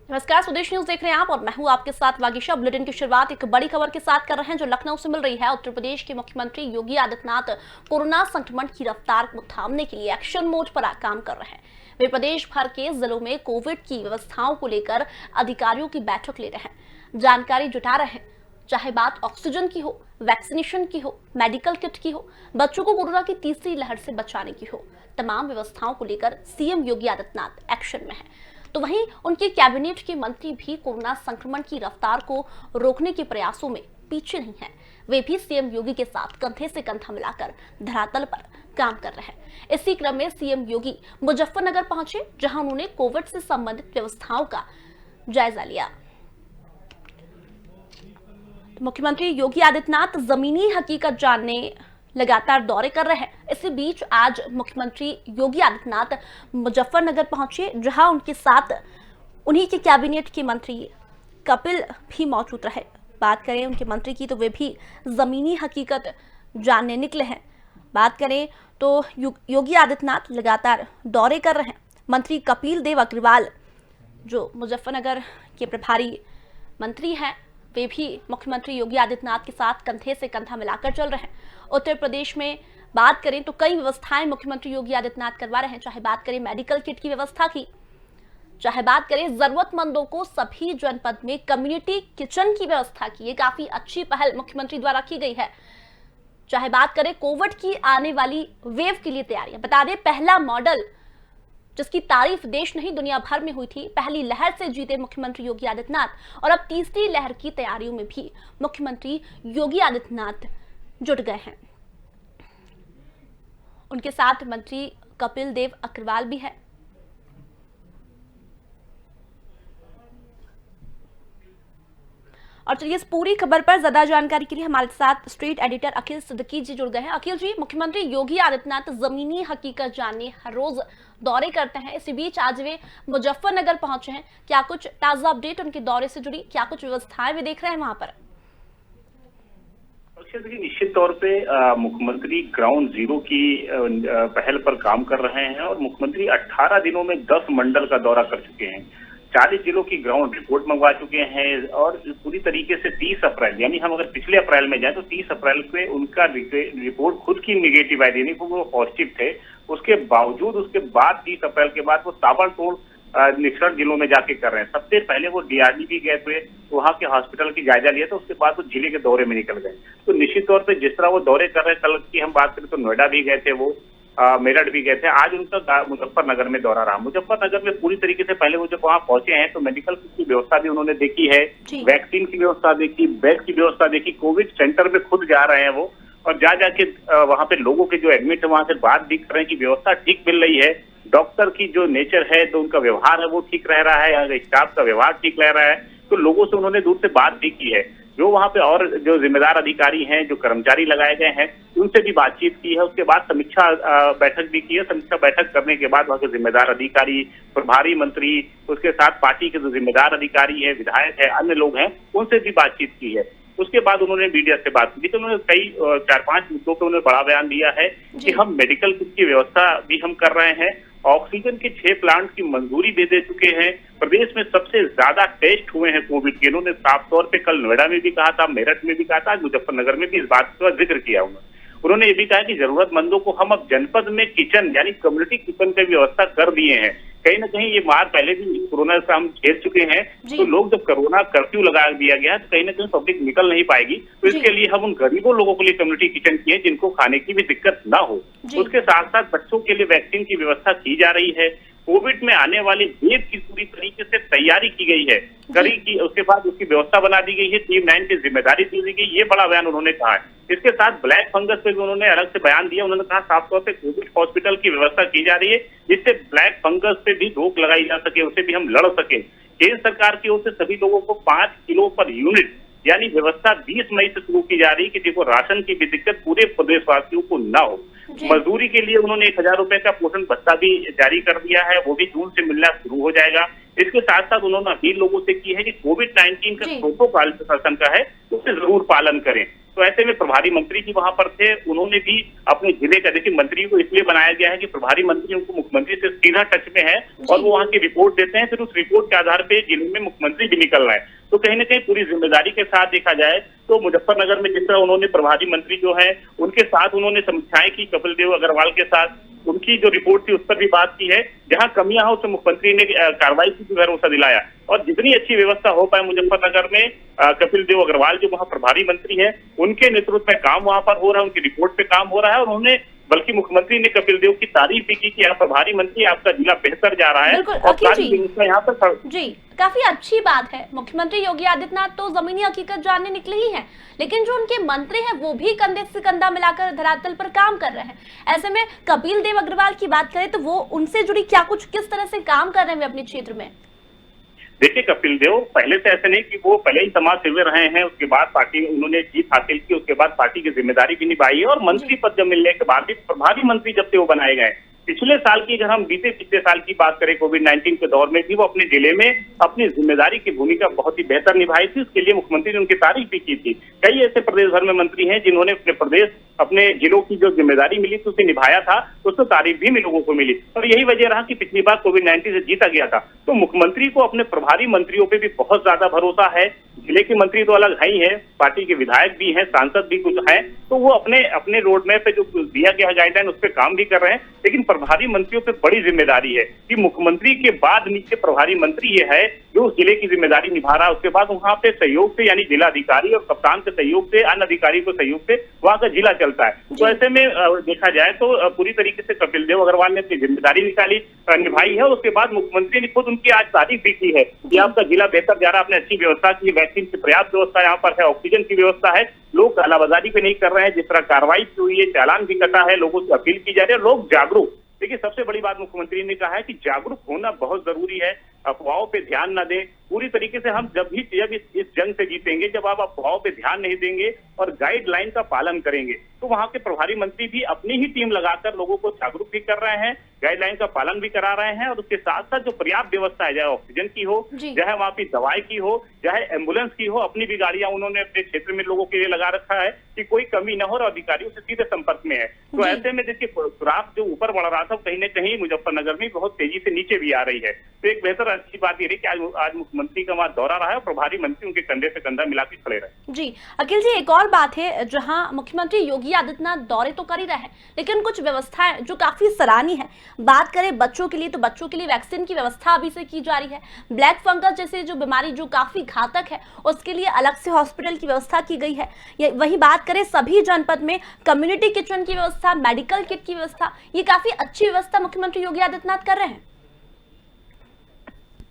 नमस्कार, स्वदेश न्यूज देख रहे हैं आप और मैं हूं आपके साथ वागीशा। बुलेटिन की शुरुआत एक बड़ी खबर के साथ कर रहे हैं जो लखनऊ से मिल रही है। उत्तर प्रदेश के मुख्यमंत्री योगी आदित्यनाथ कोरोना संक्रमण की रफ्तार को थामने के लिए एक्शन मोड पर काम कर रहे हैं। वे प्रदेश भर के जिलों में कोविड की व्यवस्थाओं को लेकर अधिकारियों की बैठक ले रहे हैं, जानकारी जुटा रहे हैं। चाहे बात ऑक्सीजन की हो, वैक्सीनेशन की हो, मेडिकल किट की हो, बच्चों को कोरोना की तीसरी लहर से बचाने की हो, तमाम व्यवस्थाओं को लेकर सीएम योगी आदित्यनाथ एक्शन में है। तो वहीं उनके कैबिनेट के मंत्री भी कोरोना संक्रमण की रफ्तार को रोकने के प्रयासों में पीछे नहीं हैं। वे भी सीएम योगी के साथ कंधे से कंधा मिलाकर धरातल पर काम कर रहे हैं। इसी क्रम में सीएम योगी मुजफ्फरनगर पहुंचे, जहां उन्होंने कोविड से संबंधित व्यवस्थाओं का जायजा लिया। मुख्यमंत्री योगी आदित्यनाथ जमीनी हकीकत जानने लगातार दौरे कर रहे हैं। इसी बीच आज मुख्यमंत्री योगी आदित्यनाथ मुजफ्फरनगर पहुंचे, जहां उनके साथ उन्हीं के कैबिनेट के मंत्री कपिल भी मौजूद रहे। बात करें उनके मंत्री की तो वे भी जमीनी हकीकत जानने निकले हैं। बात करें तो योगी आदित्यनाथ लगातार दौरे कर रहे हैं। मंत्री कपिल देव अग्रवाल जो मुजफ्फरनगर के प्रभारी मंत्री हैं, वे भी मुख्यमंत्री योगी आदित्यनाथ के साथ कंधे से कंधा मिलाकर चल रहे हैं। उत्तर प्रदेश में बात करें तो कई व्यवस्थाएं मुख्यमंत्री योगी आदित्यनाथ करवा रहे हैं। चाहे बात करें मेडिकल किट की व्यवस्था की, चाहे बात करें जरूरतमंदों को सभी जनपद में कम्युनिटी किचन की व्यवस्था की, ये काफी अच्छी पहल मुख्यमंत्री द्वारा की गई है। चाहे बात करें कोविड की आने वाली वेव के लिए तैयारियां, बता दें पहला मॉडल जिसकी तारीफ देश नहीं दुनिया भर में हुई थी, पहली लहर से जीते मुख्यमंत्री योगी आदित्यनाथ और अब तीसरी लहर की तैयारियों में भी मुख्यमंत्री योगी आदित्यनाथ जुट गए हैं। उनके साथ मंत्री कपिल देव अग्रवाल भी है। और चलिए इस पूरी खबर पर ज्यादा जानकारी के लिए हमारे साथ स्ट्रीट एडिटर अखिल सिद्दीकी जी जुड़ गए हैं। अखिल जी, मुख्यमंत्री योगी आदित्यनाथ जमीनी हकीकत जानने हर रोज दौरे करते हैं। इसी बीच आज वे मुजफ्फरनगर पहुंचे हैं। क्या कुछ ताजा अपडेट उनके दौरे से जुड़ी, क्या कुछ व्यवस्थाएं वे देख रहे हैं वहां पर? निश्चित तौर पे मुख्यमंत्री ग्राउंड जीरो की पहल पर काम कर रहे हैं और मुख्यमंत्री 18 दिनों में 10 मंडल का दौरा कर चुके हैं। 40 जिलों की ग्राउंड रिपोर्ट मंगवा चुके हैं और पूरी तरीके से 30 अप्रैल, यानी हम अगर पिछले अप्रैल में जाए तो 30 अप्रैल पे उनका रिपोर्ट खुद की निगेटिव आई, यानी वो पॉजिटिव थे। उसके बावजूद उसके बाद 30 अप्रैल के बाद वो ताबड़तोड़ निकट जिलों में जाके कर रहे हैं। सबसे पहले वो डीआरडीबी गए थे, वहां के हॉस्पिटल की जायजा लिया था, उसके बाद वो जिले के दौरे में निकल गए। तो निश्चित तौर पे जिस तरह वो दौरे कर रहे हैं, कल की हम बात करें तो नोएडा भी गए थे, वो मेरठ भी गए थे। आज उनका मुजफ्फरनगर में दौरा रहा। मुजफ्फरनगर में पूरी तरीके से पहले वो जब वहां पहुंचे हैं तो मेडिकल की व्यवस्था भी उन्होंने देखी है, वैक्सीन की व्यवस्था देखी, बेड की व्यवस्था देखी। कोविड सेंटर में खुद जा रहे हैं वो और जाके वहां पे लोगों के जो एडमिट है वहां से बात भी कर रहे हैं कि व्यवस्था ठीक मिल रही है। डॉक्टर की जो नेचर है, तो उनका व्यवहार है वो ठीक रह रहा है, यहाँ स्टाफ का व्यवहार ठीक रह रहा है। तो लोगों से उन्होंने दूर से बात भी की है। जो वहां पे और जो जिम्मेदार अधिकारी हैं, जो कर्मचारी लगाए गए हैं, उनसे भी बातचीत की है। उसके बाद समीक्षा बैठक भी की है। समीक्षा बैठक करने के बाद वहां के जिम्मेदार अधिकारी, प्रभारी मंत्री, उसके साथ पार्टी के जो जिम्मेदार अधिकारी है, विधायक है, अन्य लोग हैं, उनसे भी बातचीत की है। उसके बाद उन्होंने मीडिया से बात की तो उन्होंने कई 4-5 मुद्दों पर उन्होंने बड़ा बयान दिया है कि हम मेडिकल किट की व्यवस्था भी हम कर रहे हैं। ऑक्सीजन के 6 प्लांट की मंजूरी भी दे चुके हैं। प्रदेश में सबसे ज्यादा टेस्ट हुए हैं कोविड के। इन्होंने साफ तौर पे कल नोएडा में भी कहा था, मेरठ में भी कहा था, मुजफ्फरनगर में भी इस बात का जिक्र किया उन्होंने ये भी कहा कि जरूरतमंदों को हम अब जनपद में किचन यानी कम्युनिटी किचन की व्यवस्था कर दिए हैं। कहीं ना कहीं ये मार पहले भी कोरोना से हम झेल चुके हैं। तो लोग जब कोरोना कर्फ्यू लगा दिया गया तो कहीं ना कहीं पब्लिक निकल नहीं पाएगी। तो इसके लिए हम उन गरीबों लोगों के लिए कम्युनिटी किचन किए जिनको खाने की भी दिक्कत ना हो। उसके साथ साथ बच्चों के लिए वैक्सीन की व्यवस्था की जा रही है। कोविड में आने वाली वेव की पूरी तरीके से तैयारी की गई है, करी की। उसके बाद उसकी व्यवस्था बना दी गई है, टीम 9 की जिम्मेदारी दी गई। ये बड़ा बयान उन्होंने कहा है। इसके साथ ब्लैक फंगस पे भी उन्होंने अलग से बयान दिया। उन्होंने कहा साफ तौर पे कोविड हॉस्पिटल की व्यवस्था की जा रही है, जिससे ब्लैक फंगस पे भी रोक लगाई जा सके, उसे भी हम लड़ सके। केंद्र सरकार की ओर से सभी लोगों को 5 किलो पर यूनिट यानी व्यवस्था 20 मई से शुरू की जा रही है कि जिनको राशन की भी दिक्कत पूरे प्रदेशवासियों को न हो। मजदूरी के लिए उन्होंने 1000 रुपए का पोषण भत्ता भी जारी कर दिया है, वो भी जून से मिलना शुरू हो जाएगा। इसके साथ साथ उन्होंने अपील लोगों से की है कि कोविड-19 का प्रोटोकॉल प्रशासन का है उसे जरूर पालन करें। तो ऐसे में प्रभारी मंत्री जी वहां पर थे, उन्होंने भी अपने जिले का, देखिए मंत्री को इसलिए बनाया गया है कि प्रभारी मंत्री उनको मुख्यमंत्री से सीधा टच में है और वो वहां की रिपोर्ट देते हैं, फिर उस रिपोर्ट के आधार पर जिले में मुख्यमंत्री भी निकल रहा है। तो कहीं ना कहीं पूरी जिम्मेदारी के साथ देखा जाए तो मुजफ्फरनगर में जिस तरह उन्होंने प्रभारी मंत्री जो है उनके साथ उन्होंने समीक्षाएं की, कपिल देव अग्रवाल के साथ उनकी जो रिपोर्ट थी उस पर भी बात की है, जहां कमियां हो तो मुख्यमंत्री ने कार्रवाई की भरोसा दिलाया और जितनी अच्छी व्यवस्था हो पाए मुजफ्फरनगर में कपिल देव अग्रवाल जो वहां प्रभारी मंत्री है उनके नेतृत्व में काम वहां पर हो रहा है, उनकी रिपोर्ट पे काम हो रहा है और उन्होंने बल्कि मुख्यमंत्री ने कपिल देव की तारीफ भी की कि आप प्रभारी मंत्री, आपका जिला बेहतर जा रहा है और सारी व्यवस्था यहाँ पर जी काफी अच्छी बात है। मुख्यमंत्री योगी आदित्यनाथ तो जमीनी हकीकत जानने निकले ही हैं, लेकिन जो उनके मंत्री हैं वो भी कंधे से कंधा मिलाकर धरातल पर काम कर रहे हैं। ऐसे में कपिल देव अग्रवाल की बात करें तो वो उनसे जुड़ी क्या कुछ किस तरह से काम कर रहे हैं अपने क्षेत्र में? देखिए कपिल देव पहले से ऐसे नहीं कि वो पहले ही समाज सेवी रहे हैं, उसके बाद पार्टी में उन्होंने जीत हासिल की, उसके बाद पार्टी की जिम्मेदारी भी निभाई है और मंत्री पद जब मिलने के बाद भी प्रभारी मंत्री जब से वो बनाए गए, पिछले साल की अगर हम पिछले साल की बात करें कोविड-19 के दौर में भी वो अपने जिले में अपनी जिम्मेदारी की भूमिका बहुत ही बेहतर निभाई थी, उसके लिए मुख्यमंत्री ने उनकी तारीफ भी की थी। कई ऐसे प्रदेश भर में मंत्री हैं जिन्होंने अपने जिलों की जो जिम्मेदारी मिली थी उसे निभाया था, उससे तारीफ भी लोगों को मिली और यही वजह रहा कि पिछली बार कोविड-19 से जीता गया था। तो मुख्यमंत्री को अपने प्रभारी मंत्रियों पे भी बहुत ज्यादा भरोसा है। जिले के मंत्री तो अलग है ही है, पार्टी के विधायक भी हैं, सांसद भी कुछ हैं, तो वो अपने रोड मैप पे जो दिया गया गाइडलाइन उस पर काम भी कर रहे हैं, लेकिन प्रभारी मंत्रियों पे बड़ी जिम्मेदारी है कि मुख्यमंत्री के बाद नीचे प्रभारी मंत्री ये है जो उस जिले की जिम्मेदारी निभा रहा है। उसके बाद वहां पे सहयोग से यानी जिलाधिकारी और कप्तान के सहयोग से, अन्य अधिकारी को सहयोग से वहां का जिला चलता है। तो ऐसे में देखा जाए तो पूरी तरीके से कपिल देव अग्रवाल ने अपनी जिम्मेदारी निभाई है और उसके बाद मुख्यमंत्री ने खुद उनकी आज तारीफ भी की है कि आपका जिला बेहतर जा रहा है, आपने अच्छी व्यवस्था की, वैक्सीन की पर्याप्त व्यवस्था यहाँ पर है, ऑक्सीजन की व्यवस्था है, लोग कालाबाजारी पे नहीं कर रहे हैं, जिस तरह कार्रवाई की हुई है, चालान भी कटा है, लोगों से अपील की जा रही है, लोग जागरूक। देखिए सबसे बड़ी बात मुख्यमंत्री ने कहा है कि जागरूक होना बहुत जरूरी है, अफवाहों पे ध्यान न दें। पूरी तरीके से हम जब इस जंग से जीतेंगे जब आप अफवाहों पे ध्यान नहीं देंगे और गाइडलाइन का पालन करेंगे। तो वहां के प्रभारी मंत्री भी अपनी ही टीम लगाकर लोगों को जागरूक भी कर रहे हैं, गाइडलाइन का पालन भी करा रहे हैं और उसके साथ साथ जो पर्याप्त व्यवस्था है, चाहे ऑक्सीजन की हो, चाहे वहां की दवाई की हो, चाहे एम्बुलेंस की हो, अपनी भी गाड़ियां उन्होंने अपने क्षेत्र में लोगों के लिए लगा रखा है कि कोई कमी न हो और अधिकारियों से सीधे संपर्क में है। तो ऐसे में देखिए सुराख जो ऊपर बढ़ रहा था कहीं न कहीं मुजफ्फरनगर में बहुत तेजी से नीचे भी आ रही है। तो एक बेहतर अच्छी बात ये रही कि आज मुख्यमंत्री का वहां दौरा रहा है और प्रभारी मंत्री उनके कंधे से कंधा मिला के खड़े रहे। जी अखिल जी, एक और बात है, जहां मुख्यमंत्री योगी आदित्यनाथ दौरे तो कर ही रहे हैं लेकिन कुछ व्यवस्थाएं जो काफी सराहनीय है। बात करें बच्चों के लिए तो बच्चों के लिए वैक्सीन की व्यवस्था अभी से की जा रही है। ब्लैक फंगस जैसे जो बीमारी जो काफी घातक है उसके लिए अलग से हॉस्पिटल की व्यवस्था की गई है। वही बात करें सभी जनपद में कम्युनिटी किचन की व्यवस्था, मेडिकल किट की व्यवस्था, ये काफी अच्छी व्यवस्था मुख्यमंत्री योगी आदित्यनाथ कर रहे हैं।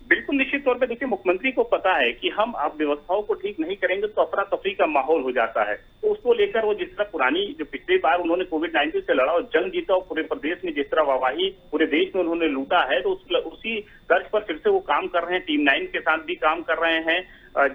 बिल्कुल निश्चित तौर पे देखिए मुख्यमंत्री को पता है कि हम आप व्यवस्थाओं को ठीक नहीं करेंगे तो अफरा तफरी का माहौल हो जाता है। तो उसको लेकर वो जिस तरह पुरानी जो पिछली बार उन्होंने कोविड-19 से लड़ा और जंग जीता और पूरे प्रदेश में जिस तरह वाहवाही पूरे देश में उन्होंने लूटा है, तो उसी तर्ज पर फिर से वो काम कर रहे हैं। टीम 9 के साथ भी काम कर रहे हैं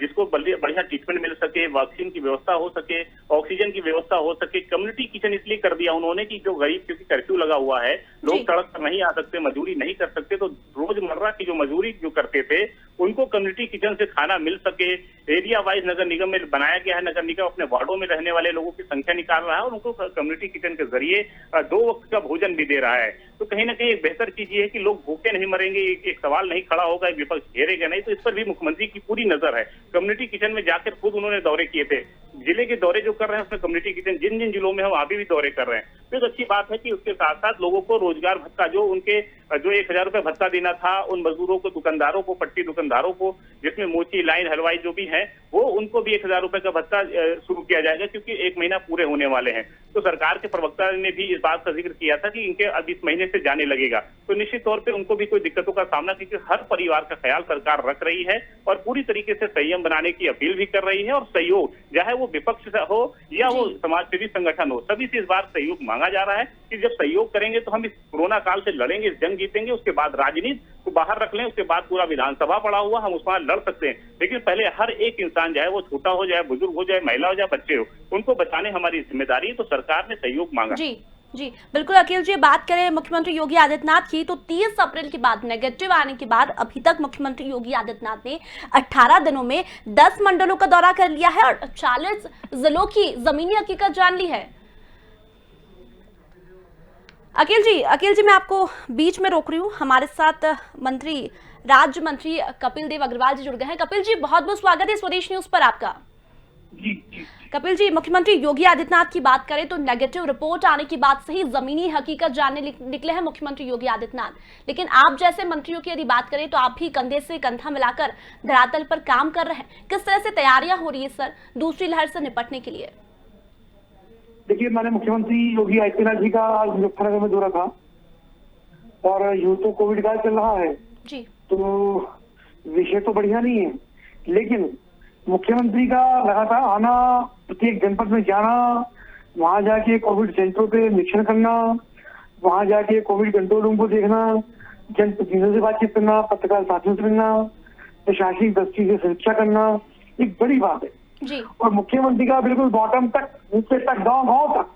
जिसको बढ़िया ट्रीटमेंट मिल सके, वैक्सीन की व्यवस्था हो सके, ऑक्सीजन की व्यवस्था हो सके। कम्युनिटी किचन इसलिए कर दिया उन्होंने कि जो गरीब, क्योंकि कर्फ्यू लगा हुआ है, लोग सड़क पर नहीं आ सकते, मजदूरी नहीं कर सकते, तो रोजमर्रा की जो मजदूरी जो करते थे उनको कम्युनिटी किचन से खाना मिल सके। एरिया वाइज नगर निगम में बनाया गया है, नगर निगम अपने वार्डों में रहने वाले लोगों की संख्या निकाल रहा है और उनको कम्युनिटी किचन के जरिए 2 वक्त का भोजन भी दे रहा है। तो कहीं ना कहीं एक बेहतर चीज ये है कि लोग भूखे नहीं मरेंगे, एक सवाल नहीं खड़ा होगा, एक विपक्ष घेरेगा नहीं। तो इस पर भी मुख्यमंत्री की पूरी नजर है। कम्युनिटी किचन में जाकर खुद उन्होंने दौरे किए थे, जिले के दौरे जो कर रहे हैं उसमें कम्युनिटी किचन जिन जिन जिलों में हम अभी भी दौरे कर रहे हैं। तो एक अच्छी बात है कि उसके साथ साथ लोगों को रोजगार भत्ता जो 1000 रुपए भत्ता देना था उन मजदूरों को, दुकानदारों को, पट्टी दुकानदारों को, जिसमें मोची, लाइन, हलवाई जो भी है वो उनको भी 1000 रुपए का भत्ता शुरू किया जाएगा क्योंकि 1 महीना पूरे होने वाले हैं। तो सरकार के प्रवक्ता ने भी इस बात का जिक्र किया था कि इनके अब इस महीने से जाने लगेगा। तो निश्चित तौर पे उनको भी कोई दिक्कतों का सामना, क्योंकि हर परिवार का ख्याल सरकार रख रही है और पूरी तरीके से संयम बनाने की अपील भी कर रही है और सहयोग, चाहे वो विपक्ष हो या वो समाजसेवी संगठन हो, सभी से इस बार सहयोग मांगा जा रहा है कि जब सहयोग करेंगे तो हम इस कोरोना काल से लड़ेंगे, इस जंग जीतेंगे। उसके बाद राजनीति को बाहर रख लें, उसके बाद पूरा विधानसभा पड़ा हुआ, हम उसमें लड़ सकते हैं, लेकिन पहले हर एक इंसान, चाहे वो छोटा हो, चाहे बुजुर्ग हो, चाहे महिला हो, चाहे बच्चे हो, उनको बचाने हमारी जिम्मेदारी है। तो सरकार ने सहयोग मांगा। जी जी बिल्कुल अखिल जी, बात करें मुख्यमंत्री योगी आदित्यनाथ की तो 30 अप्रैल के बाद नेगेटिव आने के बाद अभी तक मुख्यमंत्री योगी आदित्यनाथ ने 18 दिनों में 10 मंडलों का दौरा कर लिया है और 40 जिलों की जमीनी हकीकत जान ली है। अखिल जी मैं आपको बीच में रोक रही हूँ। हमारे साथ राज्य मंत्री कपिल देव अग्रवाल जी जुड़ गए हैं। कपिल जी बहुत बहुत स्वागत है स्वदेश न्यूज पर आपका। जी कपिल जी, मुख्यमंत्री योगी आदित्यनाथ की बात करें तो नेगेटिव रिपोर्ट आने की बात से ही जमीनी हकीकत जानने निकले हैं मुख्यमंत्री योगी आदित्यनाथ, लेकिन आप जैसे मंत्रियों की यदि बात करें तो आप भी कंधे से कंधा मिलाकर धरातल पर काम कर रहे हैं। किस तरह से तैयारियां हो रही है सर दूसरी लहर से निपटने के लिए? देखिए, मैंने मुख्यमंत्री योगी आदित्यनाथ जी का आज मुजफ्फरनगर में दौरा था और यूं तो कोविड काल चल रहा है जी, तो विषय तो बढ़िया नहीं है, लेकिन मुख्यमंत्री का लगातार आना, प्रत्येक जनपद में जाना, वहां जाके कोविड सेंटरों पे निरीक्षण करना, वहां जाके कोविड कंट्रोल रूम को देखना, जनप्रतिनिधियों से बातचीत करना, पत्रकार साथियों से मिलना, प्रशासनिक दृष्टि से समीक्षा करना, एक बड़ी बात है। जी, और मुख्यमंत्री का बिल्कुल बॉटम तक, नीचे तक, गांव तक,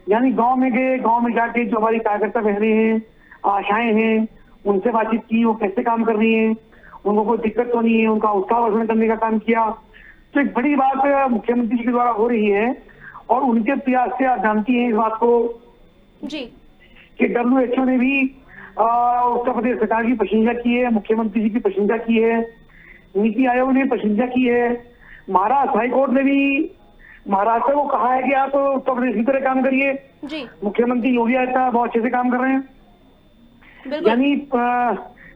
यानी गांव में गए, गांव में जाके जो हमारी कार्यकर्ता बहनें हैं, आशाएं हैं, उनसे बातचीत की, वो कैसे काम कर रही हैं, उनको कोई दिक्कत तो नहीं है, उनका उत्साहवर्धन करने का काम किया। तो एक बड़ी बात मुख्यमंत्री जी के द्वारा हो रही है और उनके प्रयास से आप जानती हैं इस बात को जी, कि WHO ने भी उत्तर प्रदेश सरकार की प्रशंसा की है, मुख्यमंत्री जी की प्रशंसा की है, नीति आयोग ने प्रशंसा की है, महाराष्ट्र हाईकोर्ट ने भी महाराष्ट्र को कहा है कि आप उत्तर प्रदेश की तरह काम करिए। जी, मुख्यमंत्री योगी आदित्यनाथ बहुत अच्छे से काम कर रहे हैं। बिल्कुल, यानी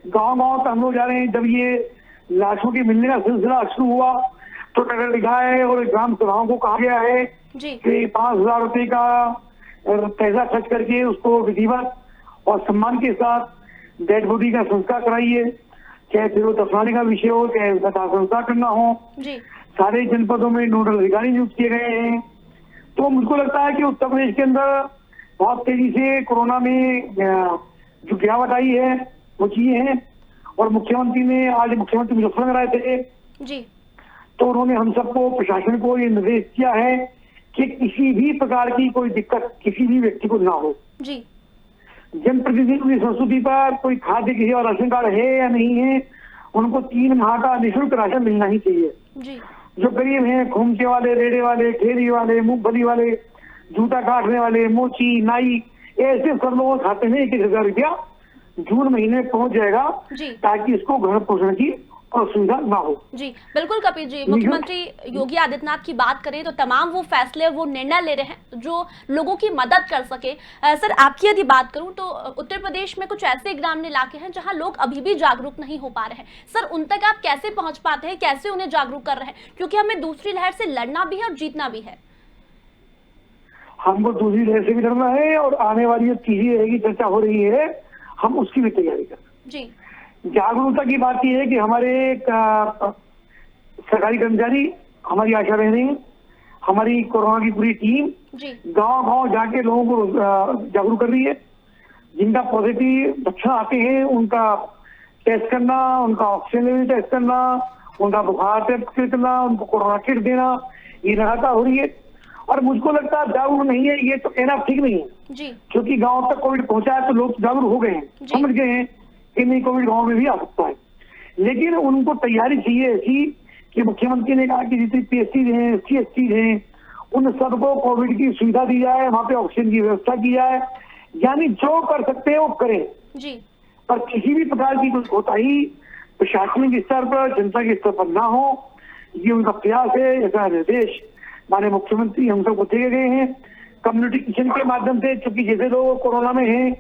गांव तक हम लोग जा रहे हैं। जब ये लाशों के मिलने का सिलसिला शुरू हुआ तो नगर निकाय और ग्राम सभाओं को कहा गया है जी, कि 5,000 रुपए का पैसा खर्च करके उसको विधिवत और सम्मान के साथ डेड बॉडी का संस्कार कराइए, चाहे फिर वो दफनाने का विषय हो, चाहे उसका दाह संस्कार करना हो। जी, सारे जनपदों में नोडल अधिकारी नियुक्त किए गए हैं। तो मुझको लगता है कि उत्तर प्रदेश के अंदर बहुत तेजी से कोरोना में जो गिरावट आई है वो चीजें हैं। और आज मुख्यमंत्री मुजफ्फरनगर आए थे जी, तो उन्होंने हम सबको, प्रशासन को ये निर्देश किया है कि किसी भी प्रकार की कोई दिक्कत किसी भी व्यक्ति को ना हो। जी, जनप्रतिनिधियों की संस्तुति पर कोई खाद्य किसी और राशन कार्ड है या नहीं है, उनको 3 माह का निःशुल्क राशन मिलना ही चाहिए। जी, जो गरीब हैं, खोमचे वाले, रेड़े वाले, ठेली वाले, मूंगफली वाले, जूता काटने वाले, मोची, नाई, ऐसे सब लोगों के खाते में 1,000 रुपया जून महीने पहुंच जाएगा जी, ताकि इसको घर पोषण की असुविधा ना हो। जी बिल्कुल कपिल जी, मुख्यमंत्री योगी आदित्यनाथ की बात करें तो तमाम वो फैसले, वो निर्णय ले रहे हैं जो लोगों की मदद कर सके। सर आपकी यदि बात करूं तो उत्तर प्रदेश में कुछ ऐसे ग्रामीण इलाके हैं जहां लोग अभी भी जागरूक नहीं हो पा रहे हैं। सर उन तक आप कैसे पहुंच पाते हैं, कैसे उन्हें जागरूक कर रहे हैं, क्योंकि हमें दूसरी लहर से लड़ना भी है और जीतना भी है। हमको दूसरी लहर से भी लड़ना है और आने वाली जो तीसरी लहर की चर्चा हो रही है हम उसकी भी तैयारी कर रहे हैं। जी, जागरूकता की बात यह है कि हमारे सरकारी कर्मचारी, हमारी आशा बहनें, हमारी कोरोना की पूरी टीम जी, गांव जाके लोगों को जागरूक कर रही है। जिनका पॉजिटिव लक्षण आते हैं उनका टेस्ट करना, उनका ऑक्सीजन लेवल टेस्ट करना, उनका बुखार टेस्ट करना, उनको कोरोना किट देना, ये लगातार हो रही है। और मुझको लगता है जागरूक नहीं है ये तो कहना ठीक नहीं है, जी, क्योंकि गांव तक कोविड पहुंचा है तो लोग जागरूक हो गए हैं, समझ गए हैं कि नहीं कोविड गांव में भी आ सकता है। लेकिन उनको तैयारी चाहिए ऐसी कि मुख्यमंत्री ने कहा कि जितनी PSC हैं, CSC हैं, उन सबको कोविड की सुविधा दी जाए, वहां पे ऑक्सीजन की व्यवस्था की जाए, यानी जो कर सकते हैं वो करें। जी, पर किसी भी प्रकार की कोई कोताही प्रशासनिक स्तर पर, जनता के स्तर पर ना हो, ये उनका प्रयास है। ऐसा निर्देश माननीय मुख्यमंत्री हम सबको दिए गए हैं। कम्युनिटी किचन के माध्यम से, चूंकि जैसे लोग कोरोना में हैं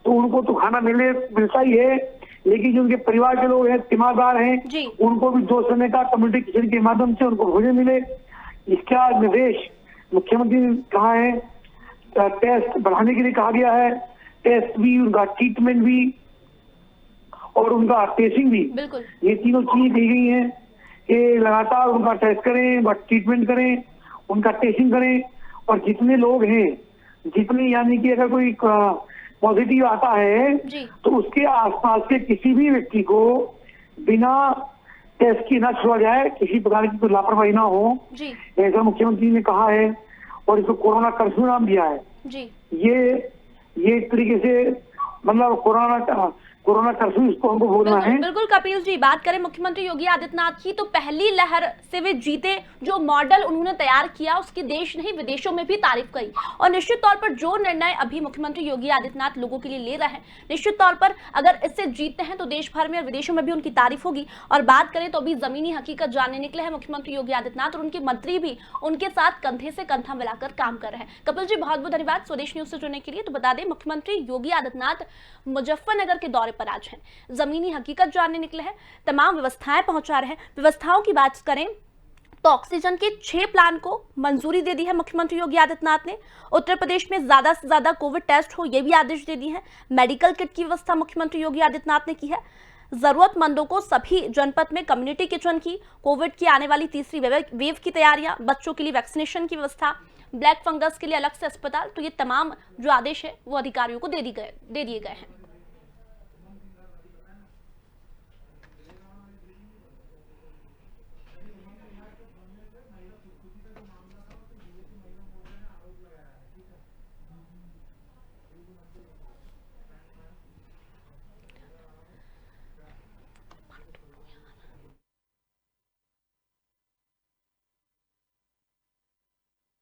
तो उनको तो खाना मिलता ही है, लेकिन जो उनके परिवार के लोग हैं, तीमारदार हैं, जी, उनको भी 2 समय का कम्युनिटी किचन के माध्यम से उनको भोजन मिले। इसका निर्देश मुख्यमंत्री ने कहा है। टेस्ट बढ़ाने के लिए कहा गया है, टेस्ट भी, उनका ट्रीटमेंट भी और उनका टेस्टिंग भी, बिल्कुल, ये तीनों चीजें कही गई हैं कि लगातार उनका टेस्ट करें, ट्रीटमेंट करें, उनका टेस्टिंग करें। और जितने लोग हैं, जितने, यानी कि अगर कोई पॉजिटिव आता है जी, तो उसके आसपास के किसी भी व्यक्ति को बिना टेस्ट की न छोड़ा जाए, किसी प्रकार की कोई लापरवाही ना हो, जी, ऐसा मुख्यमंत्री ने कहा है। और इसको कोरोना कर्फ्यू नाम दिया है। जी, ये ये एक तरीके से मतलब कोरोना कर्फ्यू इसको हमको बोलना है। बिल्कुल कपिल जी, बात करें मुख्यमंत्री योगी आदित्यनाथ की तो पहली लहर से वे जीते, जो मॉडल उन्होंने तैयार किया उसकी देश नहीं विदेशों में भी तारीफ करी। और निश्चित तौर पर जो निर्णय अभी मुख्यमंत्री योगी आदित्यनाथ लोगों के लिए ले रहे हैं, निश्चित तौर पर अगर इससे जीतते हैं तो देश भर में और विदेशों में भी उनकी तारीफ होगी। और बात करें तो अभी जमीनी हकीकत जानने निकले हैं मुख्यमंत्री योगी आदित्यनाथ, और उनके मंत्री भी उनके साथ कंधे से कंधा मिलाकर काम कर रहे हैं। कपिल जी, बहुत बहुत धन्यवाद स्वदेश न्यूज से जुड़ने के लिए। तो बता दें, मुख्यमंत्री योगी आदित्यनाथ मुजफ्फरनगर के दौरे पर आज हैं, जमीनी हकीकत जानने निकले हैं, तमाम व्यवस्थाएं पहुंचा रहे हैं। व्यवस्थाओं की बात करें तो ऑक्सीजन के 6 प्लान को मंजूरी दे दी है मुख्यमंत्री योगी आदित्यनाथ ने। उत्तर प्रदेश में ज्यादा से ज्यादा कोविड टेस्ट हो, यह भी आदेश दे दिए हैं। मेडिकल किट की व्यवस्था मुख्यमंत्री योगी आदित्यनाथ ने की है। जरूरतमंदों को सभी जनपद में कम्युनिटी किचन की, कोविड की आने वाली तीसरी वेव की तैयारियां, बच्चों के लिए वैक्सीनेशन की व्यवस्था, ब्लैक फंगस के लिए अलग से अस्पताल, तो ये तमाम जो आदेश है वो अधिकारियों को दे दिए गए हैं।